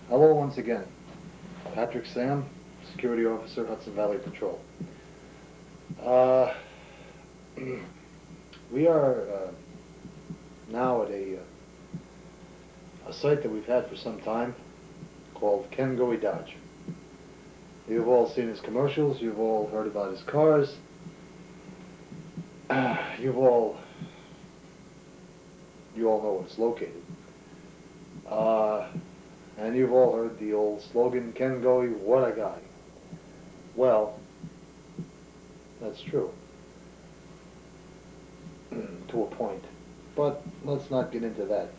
Hello once again. Patrick Sam, Security Officer, Hudson Valley Patrol. We are now at a site that we've had for some time called Ken Goewey Dodge. You've all seen his commercials, you've all heard about his cars, you all know where it's located. And you've all heard the old slogan, Ken Goewey, what a guy. Well, that's true. To a point. But let's not get into that.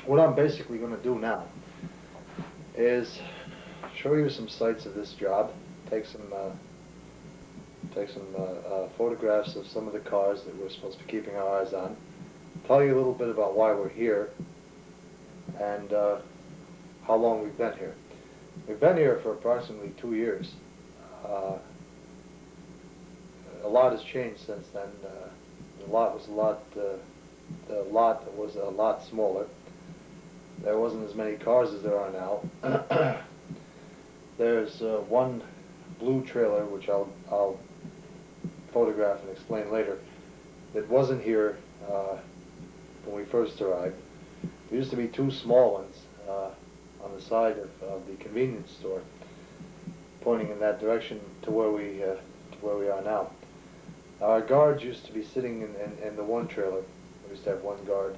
What I'm basically going to do now is show you some sights of this job, take some photographs of some of the cars that we're supposed to be keeping our eyes on, tell you a little bit about why we're here, and how long we've been here. We've been here for approximately 2 years. A lot has changed since then. The lot was a lot smaller. There wasn't as many cars as there are now. There's one blue trailer, which I'll photograph and explain later, that wasn't here when we first arrived. There used to be two small ones on the side of the convenience store, pointing in that direction to where we are now. Our guards used to be sitting in the one trailer. We used to have one guard.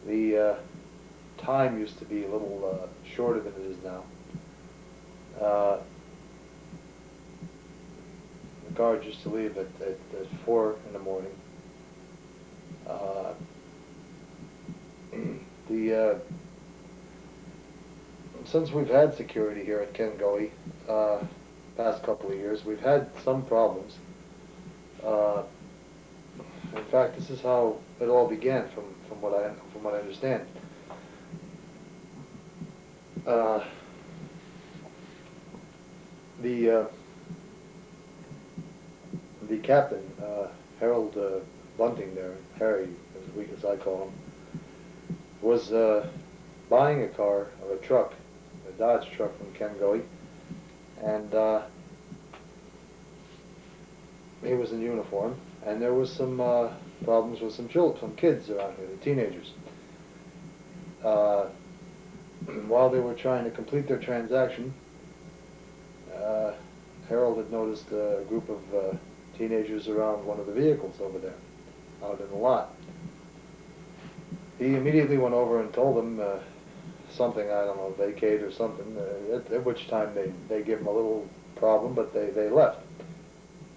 The time used to be a little shorter than it is now. The guards used to leave at 4 in the morning. Since we've had security here at Ken Goewey, past couple of years, we've had some problems. In fact, this is how it all began, from what I understand. The captain, Harold Bunting there, Harry, as I call him, was buying a car, or a truck, a Dodge truck from Ken Goewey, and he was in uniform, and there was some problems with some kids around here, the teenagers. While they were trying to complete their transaction, Harold had noticed a group of teenagers around one of the vehicles over there, out in the lot. He immediately went over and told them something, I don't know, vacate or something, at which time they gave him a little problem, but they left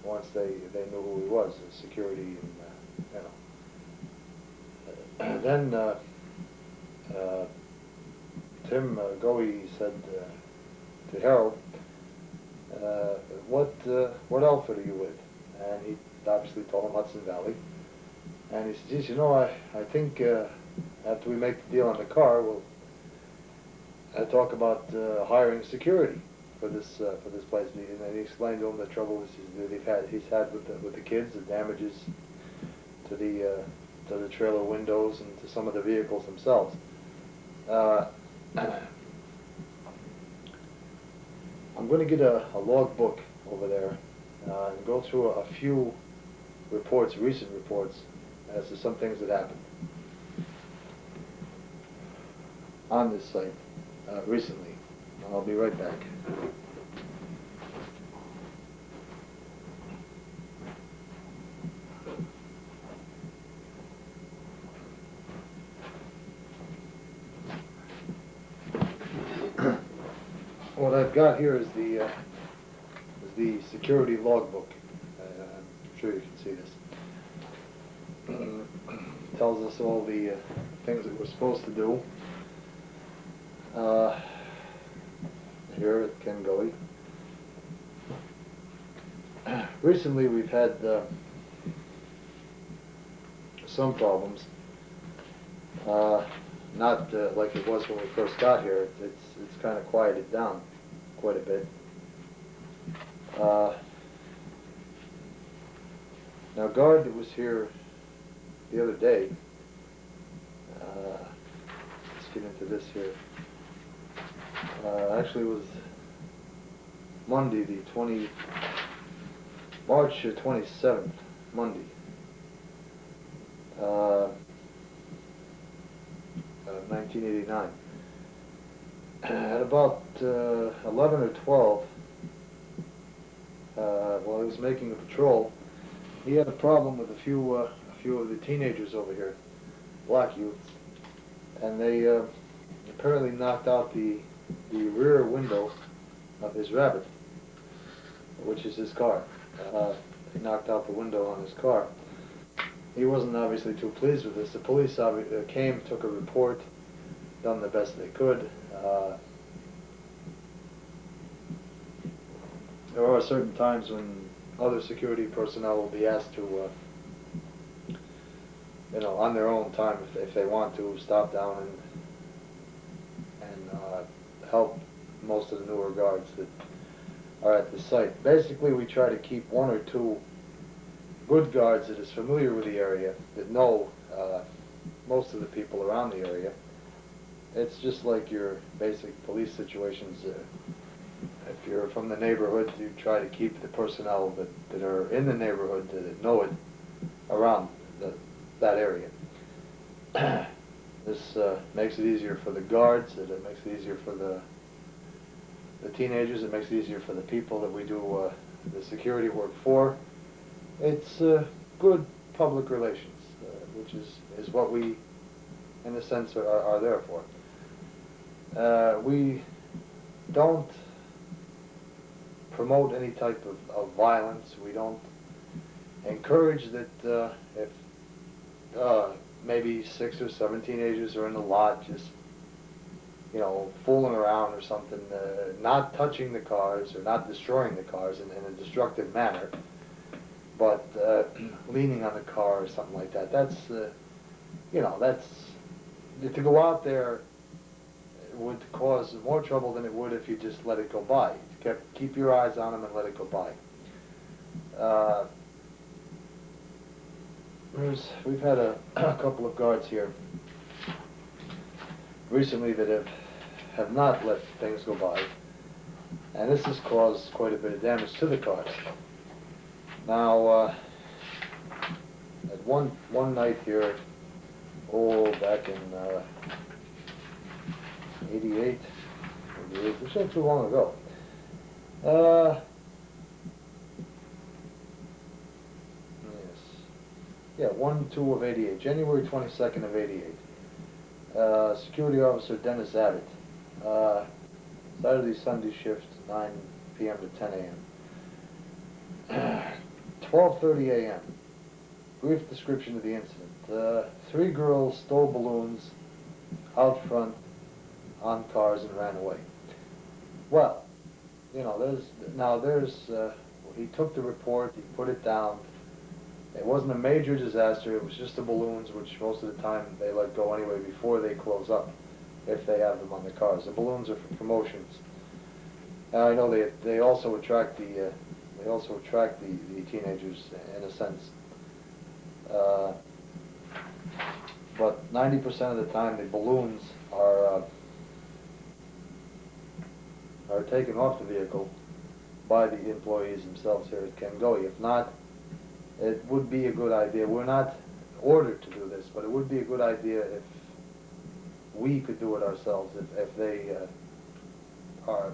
once they knew who he was, the security, and then Tim Goewey said to Harold, what outfit are you with? And he obviously told him Hudson Valley. And he said, geez, you know, I think after we make the deal on the car, we'll talk about hiring security for this place. And he explained to him the trouble he's had with the kids, the damages to the trailer windows and to some of the vehicles themselves. I'm going to get a log book over there and go through a few reports, recent reports, as to some things that happened on this site recently. I'll be right back. What I've got here is the security logbook. I'm sure you can see this. Tells us all the things that we're supposed to do here at Ken Goewey. Recently we've had some problems. Not like it was when we first got here. It's kind of quieted down quite a bit. Now, guard that was here the other day get into this here. Actually, it was Monday, March 27th, Monday. 1989. At about 11 or 12, while he was making a patrol, he had a problem with a few of the teenagers over here, black youths, and they apparently knocked out the rear window of his Rabbit, which is his car. They knocked out the window on his car. He wasn't obviously too pleased with this. The police came, took a report, done the best they could. There are certain times when other security personnel will be asked to, on their own time, if they want to, stop down and help most of the newer guards that are at the site. Basically, we try to keep one or two good guards that is familiar with the area, that know most of the people around the area. It's just like your basic police situations. If you're from the neighborhood, you try to keep the personnel that are in the neighborhood that know it around that area. This makes it easier for the guards, it makes it easier for the teenagers, it makes it easier for the people that we do the security work for. It's good public relations, which is what we, in a sense, are there for. We don't promote any type of violence. We don't encourage that if maybe 6 or 7 teenagers are in the lot just, fooling around or something, not touching the cars or not destroying the cars in a destructive manner, but leaning on the car or something like that. That's, that's, to go out there would cause more trouble than it would if you just let it go by. Keep your eyes on them and let it go by. We've had a couple of guards here recently that have not let things go by, and this has caused quite a bit of damage to the cars. Now, at one night here, back in 88, which wasn't too long ago. Yes. Yeah, 1/2 of 88, January 22nd of 88. Security Officer Dennis Abbott. Saturday, Sunday shift, 9 p.m. to 10 a.m. 12:30 a.m. Brief description of the incident. 3 girls stole balloons out front on cars and ran away. Well, he took the report, he put it down. It wasn't a major disaster, it was just the balloons, which most of the time they let go anyway before they close up, if they have them on the cars. The balloons are for promotions. And I know they also attract the teenagers in a sense. But 90% of the time the balloons are taken off the vehicle by the employees themselves here at Ken Goewey. If not, it would be a good idea. We're not ordered to do this, but it would be a good idea if we could do it ourselves. If they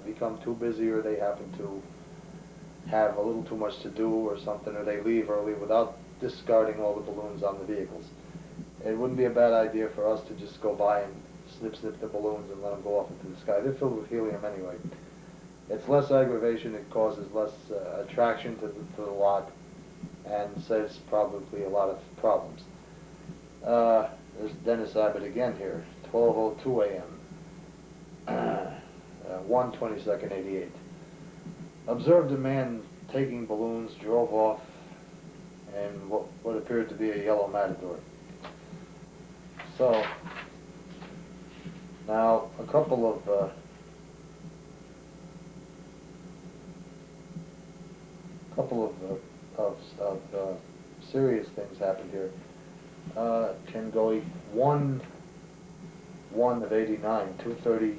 become too busy, or they happen to have a little too much to do or something, or they leave early without discarding all the balloons on the vehicles. It wouldn't be a bad idea for us to just go by and snip the balloons and let them go off into the sky. They're filled with helium anyway. It's less aggravation, it causes less attraction to the lot, and saves probably a lot of problems. There's Dennis Abbott again here, 12:02 a.m. 1/22/88. Observed a man taking balloons, drove off in what appeared to be a yellow Matador. So, now a couple of serious things happened here. Ken Goewey, one 1 of 89, 2:30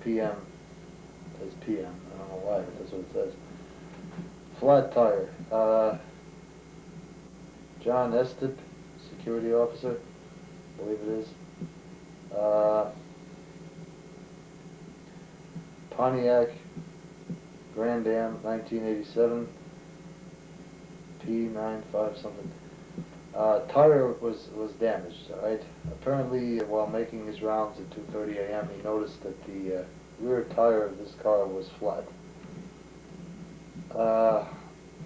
p.m. It says p.m. I don't know why, but that's what it says. Flat tire. John Estep, security officer, I believe it is. Pontiac Grand Am, 1987, P95 something. Tire was damaged, all right? Apparently, while making his rounds at 2:30 a.m., he noticed that the rear tire of this car was flat.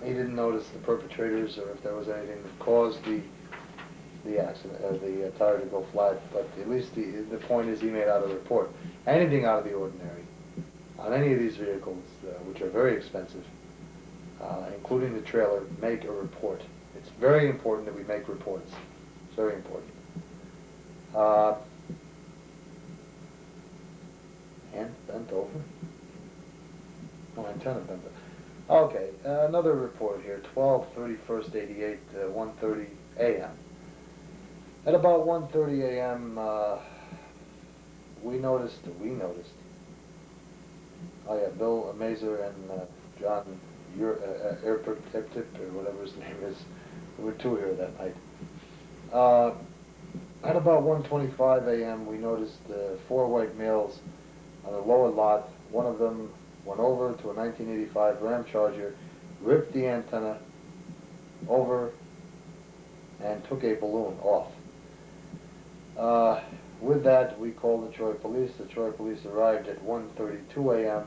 He didn't notice the perpetrators or if there was anything that caused the accident, the tire to go flat, but at least the point is he made out a report. Anything out of the ordinary on any of these vehicles, which are very expensive, including the trailer, make a report. It's very important that we make reports. It's very important. Hand bent over? Oh, antenna bent over. Okay, another report here, 12/31/88, 1:30 a.m. At about 1:30 a.m., we noticed, oh yeah, Bill Mazer and John Erpertip, or whatever his name is, there were two here that night. At about 1:25 a.m., we noticed 4 white males on the lower lot. One of them went over to a 1985 Ram Charger, ripped the antenna over, and took a balloon off. With that, we called the Troy police. The Troy police arrived at 1:32 a.m.,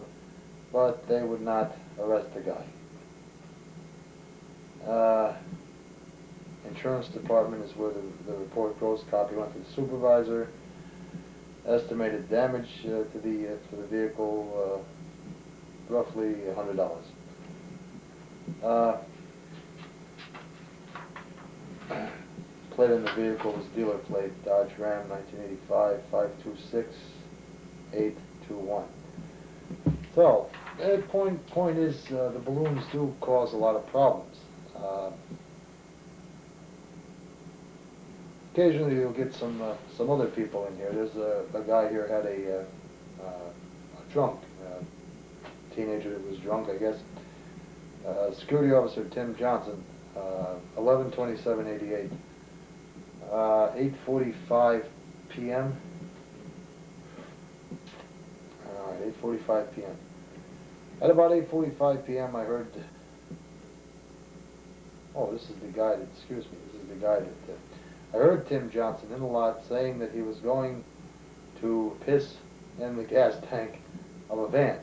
but they would not arrest the guy. Insurance department is where the report goes. Copy went to the supervisor. Estimated damage to the vehicle, roughly $100. Plate in the vehicle was dealer plate, Dodge Ram 1985 526821. So, the point is, the balloons do cause a lot of problems. Occasionally you'll get some other people in here. There's a guy here had a drunk teenager that was drunk, I guess. Security officer Tim Johnson, 11/27/88, 8:45 p.m. All right, 8:45 p.m. At about 8:45 p.m., I heard. Oh, this is the guy that. Excuse me. This is the guy that. I heard Tim Johnson in the lot saying that he was going to piss in the gas tank of a van.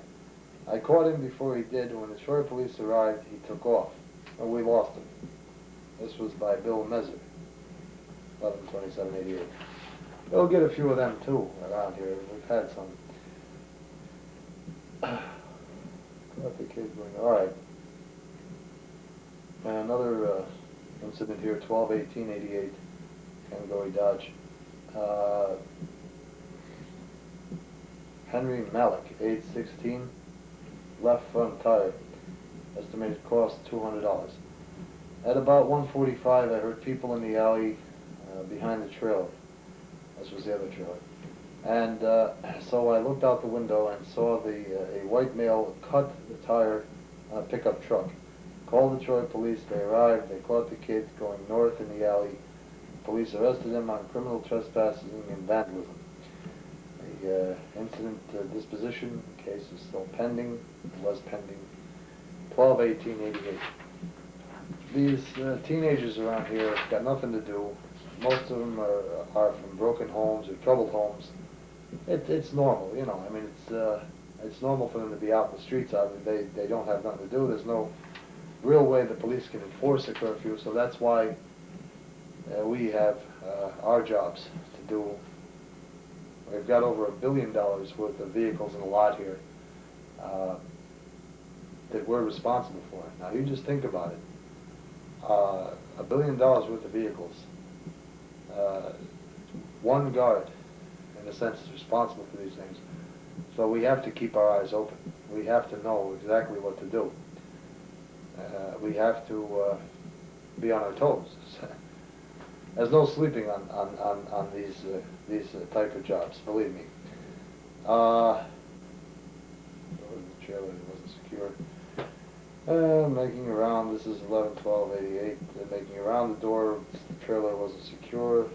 I caught him before he did. When the Troy police arrived, he took off, and we lost him. This was by Bill Mezer, 11/27/88. We'll get a few of them too around here. We've had some. Got the kids going. All right. And another incident here, 12/18/88. Ken Goewey Dodge. Henry Malik, age 16, left front tire. Estimated cost $200. At about 1:45, I heard people in the alley behind the trailer. This was the other trailer. And so I looked out the window and saw a white male cut the tire on a pickup truck. Called the Troy police. They arrived. They caught the kid going north in the alley. Police arrested him on criminal trespassing and vandalism. The incident disposition case is still pending. It was pending. 12/18/88. These teenagers around here got nothing to do. Most of them are from broken homes or troubled homes. It's normal, you know. I mean, it's normal for them to be out in the streets. They don't have nothing to do. There's no real way the police can enforce a curfew, so that's why we have our jobs to do. We've got over $1 billion worth of vehicles in the lot here that we're responsible for. Now, you just think about it. $1 billion worth of vehicles. One guard, in a sense, is responsible for these things. So we have to keep our eyes open. We have to know exactly what to do. We have to be on our toes. There's no sleeping on these type of jobs, believe me. The trailer wasn't secure. Making around, this is 11/12/88. Making around the door, the trailer wasn't secure.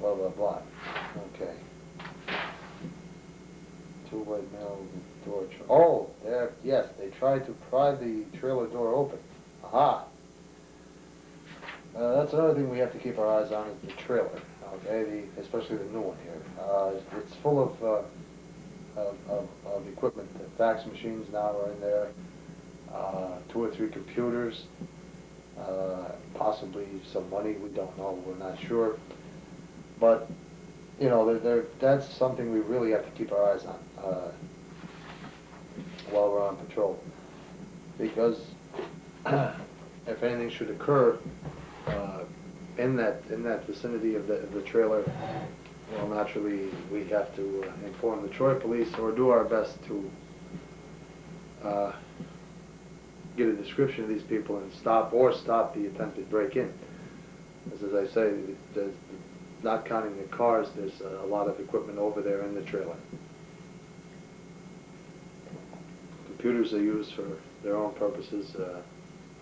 Blah blah blah. Okay. Two white male door. Oh, there. Yes, they tried to pry the trailer door open. Aha. That's another thing we have to keep our eyes on is the trailer. Okay, especially the new one here. It's full of equipment. The fax machines now are in there. 2 or 3 computers. Possibly some money. We don't know. We're not sure. But you know, that's something we really have to keep our eyes on while we're on patrol, because if anything should occur in that vicinity of the trailer, well, naturally we have to inform the Troy police or do our best to get a description of these people and stop the attempted break-in. As I say, not counting the cars, there's a lot of equipment over there in the trailer. Computers are used for their own purposes,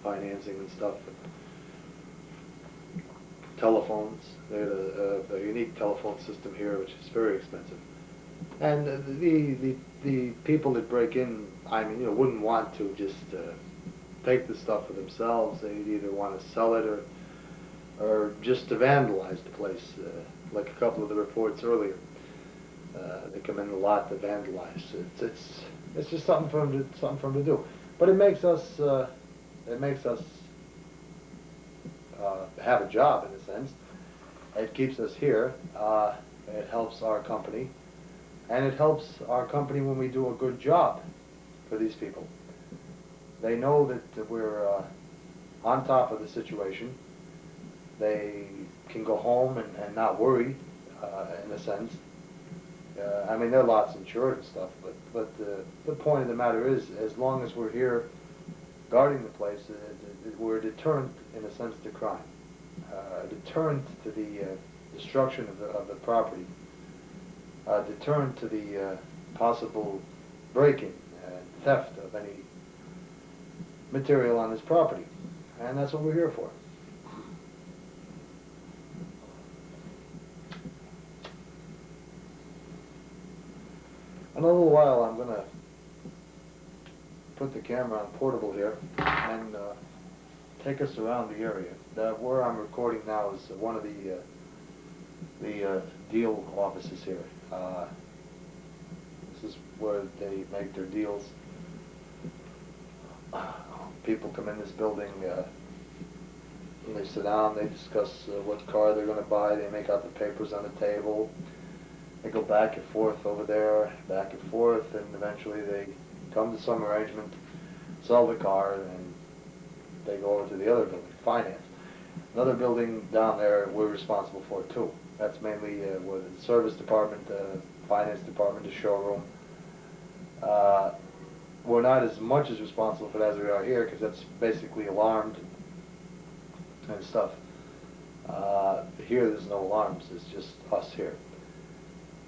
financing and stuff. Telephones, they had a unique telephone system here, which is very expensive. And the people that break in, I mean, you know, wouldn't want to just take the stuff for themselves. They'd either want to sell it or just to vandalize the place, like a couple of the reports earlier. They come in a lot to vandalize. It's just something for them to do. But it makes us have a job in a sense. It keeps us here. It helps our company, and it helps our company when we do a good job for these people. They know that we're on top of the situation. They can go home and not worry, in a sense. I mean, their lot's insured and stuff, but the point of the matter is, as long as we're here guarding the place, we're a deterrent, in a sense, to crime. A deterrent to the destruction of the property. A deterrent to the possible break-in and theft of any material on this property. And that's what we're here for. In a little while, I'm going to put the camera on portable here and take us around the area. Where I'm recording now is one of the deal offices here. This is where they make their deals. People come in this building, and they sit down, they discuss what car they're going to buy, they make out the papers on the table. They go back and forth over there, back and forth, and eventually they come to some arrangement, sell the car, and they go over to the other building, finance. Another building down there we're responsible for too. That's mainly where the service department, finance department, the showroom. We're not as much as responsible for that as we are here, because that's basically alarmed and stuff. Here there's no alarms, it's just us here.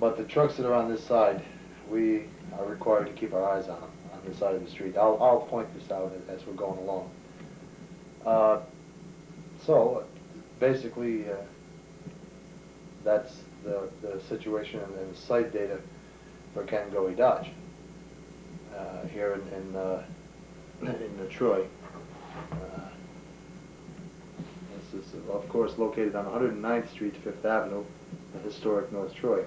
But the trucks that are on this side, we are required to keep our eyes on them, on this side of the street. I'll point this out as we're going along. So, basically, that's the situation and the site data for Ken Goewey Dodge here in Troy. This is, of course, located on 109th Street, 5th Avenue, the historic North Troy.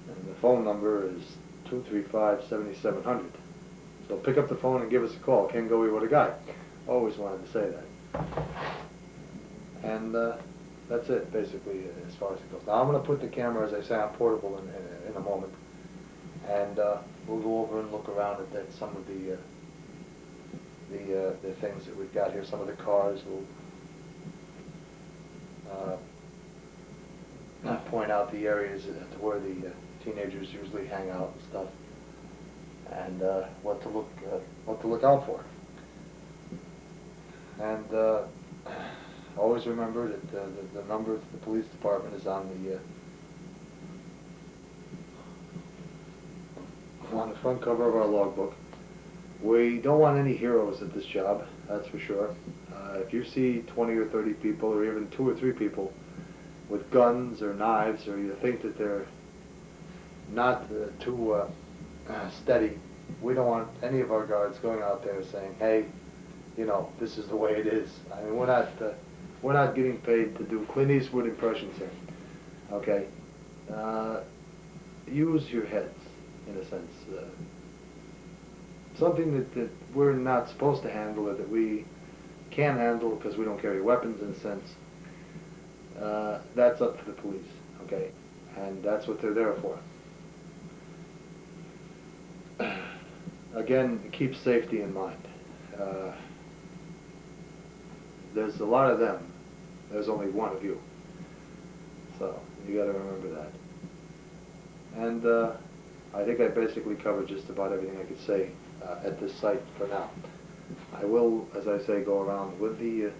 And the phone number is 235-7700. So pick up the phone and give us a call. Ken Goewey, what a guy. Always wanted to say that. And that's it, basically, as far as it goes. Now I'm going to put the camera, as I say, on portable in a moment. And we'll go over and look around at some of the things that we've got here, some of the cars. We'll point out the areas where the teenagers usually hang out and stuff, and what to look out for. And always remember that the number of the police department is on the front cover of our logbook. We don't want any heroes at this job, that's for sure. If you see 20 or 30 people, or even 2 or 3 people with guns or knives, or you think that they're not too steady, we don't want any of our guards going out there saying, hey, you know, this is the way it is. I mean, we're not getting paid to do Clint Eastwood impressions here. Okay? Use your heads, in a sense. Something that we're not supposed to handle, or that we can handle because we don't carry weapons, in a sense, that's up to the police, okay? And that's what they're there for. Again, keep safety in mind. There's a lot of them. There's only one of you. So, you gotta remember that. And I think I basically covered just about everything I could say at this site for now. I will, as I say, go around with the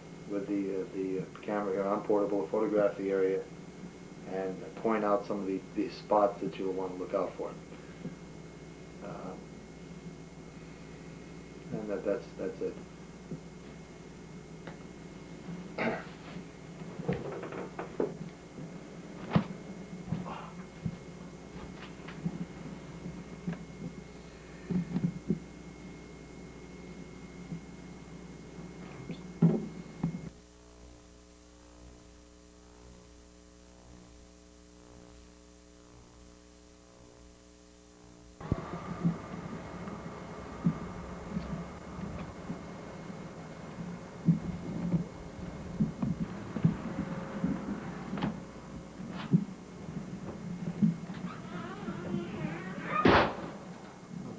camera here on portable, photograph the area, and point out some of the spots that you'll want to look out for. And that's it.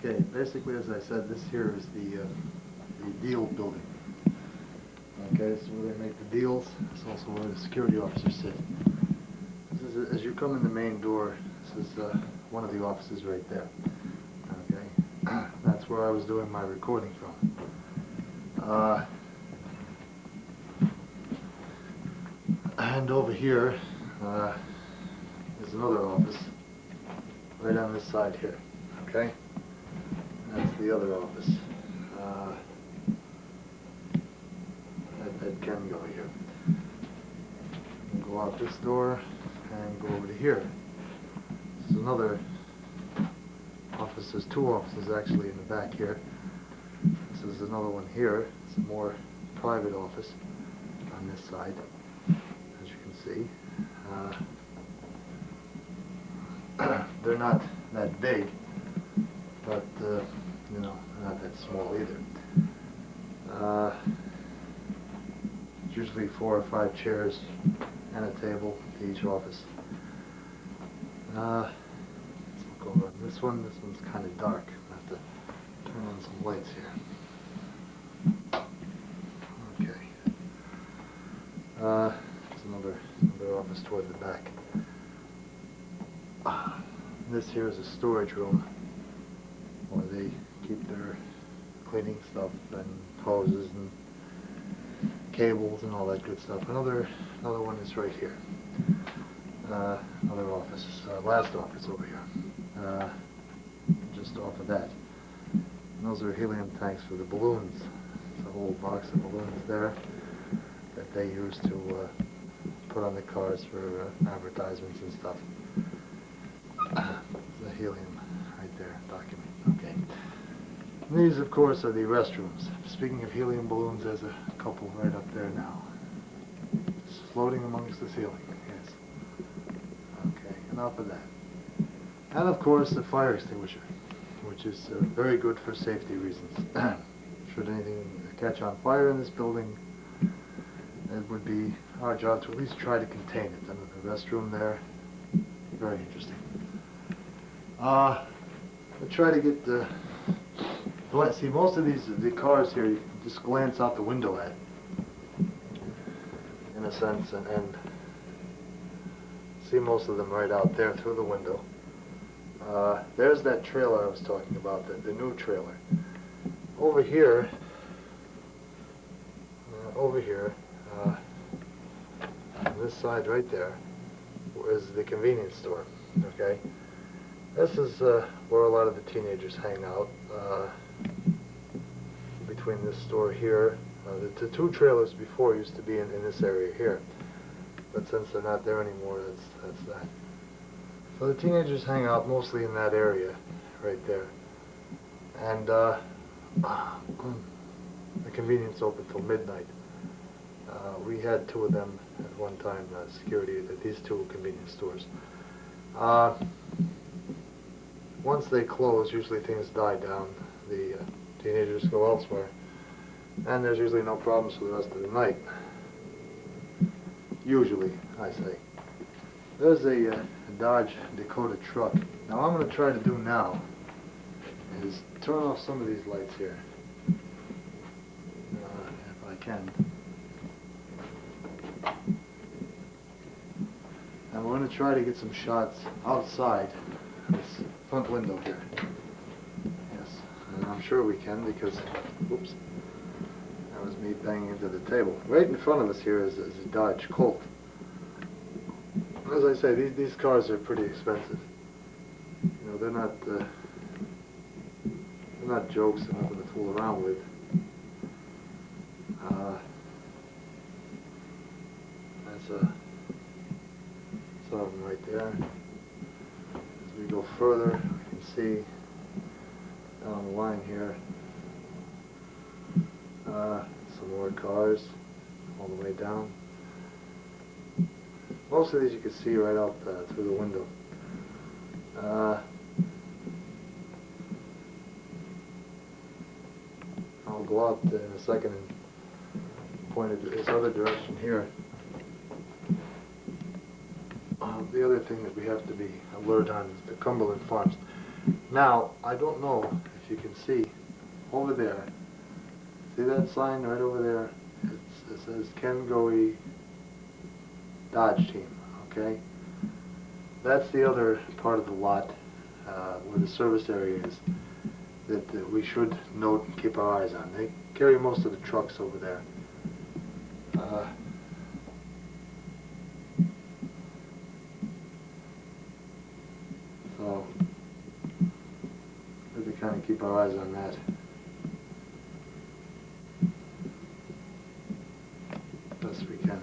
Okay, basically, as I said, this here is the deal building. Okay, this is where they make the deals. It's also where the security officers sit. This is, as you come in the main door, this is one of the offices right there. Okay, that's where I was doing my recording from. And over here is another office, right on this side here. Okay. That's the other office. At Ken Goewey here. We'll go out this door and go over to here. This is another office. There's 2 offices actually in the back here. This is another one here. It's a more private office on this side, as you can see. They're not that big, but you know, not that small either. It's usually 4 or 5 chairs and a table to each office. Let's look over on this one. This one's kind of dark. I have to turn on some lights here. Okay. It's another office toward the back. This here is a storage room where they keep their cleaning stuff and hoses and cables and all that good stuff. Another one is right here. Another office, last office over here. Just off of that. And those are helium tanks for the balloons. It's a whole box of balloons there that they use to put on the cars for advertisements and stuff. The helium right there, document. Okay. And these, of course, are the restrooms. Speaking of helium balloons, there's a couple right up there now. It's floating amongst the ceiling, yes. Okay, enough of that. And, of course, the fire extinguisher, which is very good for safety reasons. Should anything catch on fire in this building, it would be our job to at least try to contain it. And the restroom there, very interesting. We'll try to get the... See, most of the cars here, you can just glance out the window at, in a sense, and see most of them right out there through the window. There's that trailer I was talking about, the new trailer. Over here, this side right there is the convenience store, okay? This is where a lot of the teenagers hang out, between this store here. The two trailers before used to be in this area here, but since they're not there anymore, that's that. So the teenagers hang out mostly in that area right there. And the convenience open till midnight. We had two of them at one time, security at these two convenience stores. Once they close, usually things die down. The teenagers go elsewhere, and there's usually no problems for the rest of the night. Usually, I say. There's a Dodge Dakota truck. Now, what I'm going to try to do now is turn off some of these lights here, if I can. And we're going to try to get some shots outside this front window here. Yes, and I'm sure we can because, whoops, that was me banging into the table. Right in front of us here is a Dodge Colt. As I say, these cars are pretty expensive. You know, they're not jokes, they're nothing to fool around with. That's some of them right there. As we go further, we can see down the line here some more cars all the way down. Most of these you can see right out through the window. I'll go out in a second and point it this other direction here. The other thing that we have to be alert on is the Cumberland Farms. Now, I don't know if you can see over there. See that sign right over there? It says Ken Goewey Dodge team, okay? That's the other part of the lot where the service area is that we should note and keep our eyes on. They carry most of the trucks over there. So we have to kind of keep our eyes on that. Best we can.